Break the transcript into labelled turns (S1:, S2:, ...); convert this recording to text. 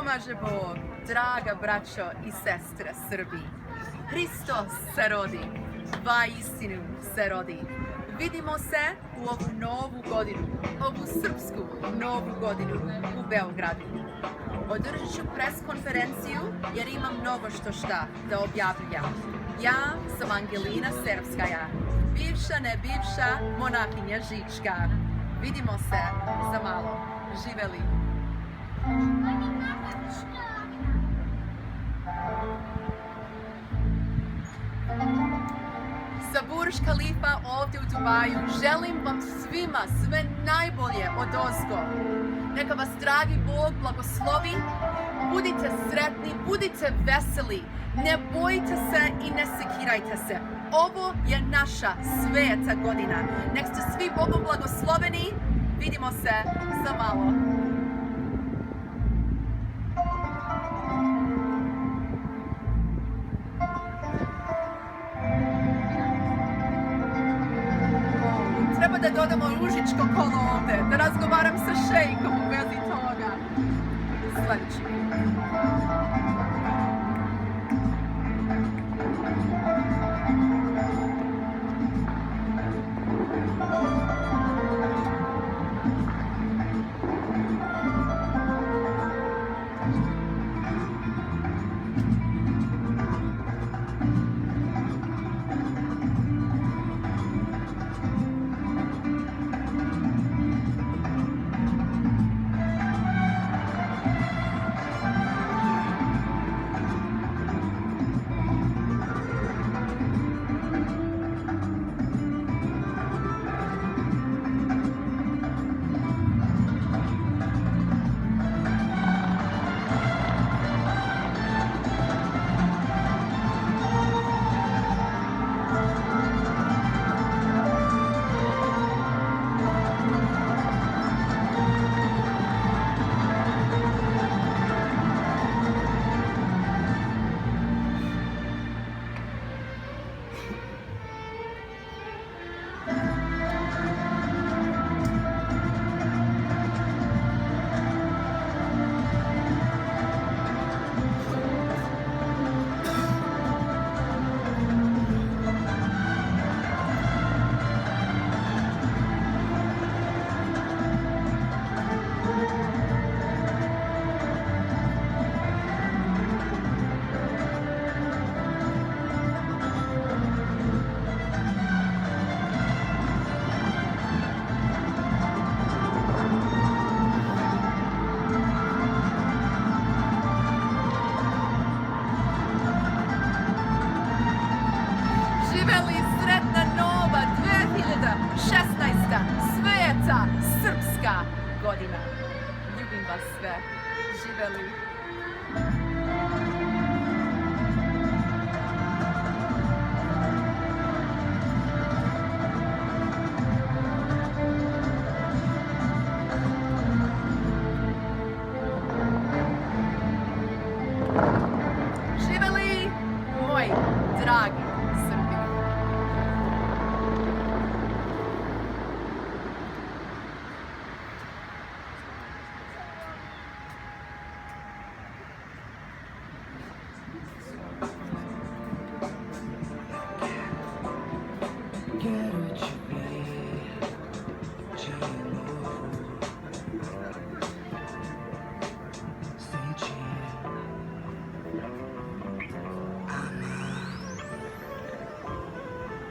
S1: pomaže Bog, draga braćo i sestre Srbi. Hristos se rodi, vaistinu se rodi. Vidimo se u ovu novu godinu, ovu srpsku novu godinu u Beogradu. Održat ću pres konferenciju jer imam mnogo šta da objavljam. Ja sam Angelina Servskaja, bivša ne bivša monahinja Žička. Vidimo se za malo. Živeli! Sa Burj Khalifa ovdje u Dubaju želim vam svima sve najbolje odozgo. Neka vas dragi Bog blagoslovi, budite sretni, budite veseli, ne bojite se i ne sekirajte se. Ovo je naša sveta godina. Nek ste svi Bogom blagosloveni, vidimo se za malo. Treba da dodamo ružičko kolo ovde, da razgovaram sa šejkom u vezi toga. Sledeći. Živeli, sretna nova 2016. sveta srpska godina. Ljubim vas sve. Živeli. Živeli, moji dragi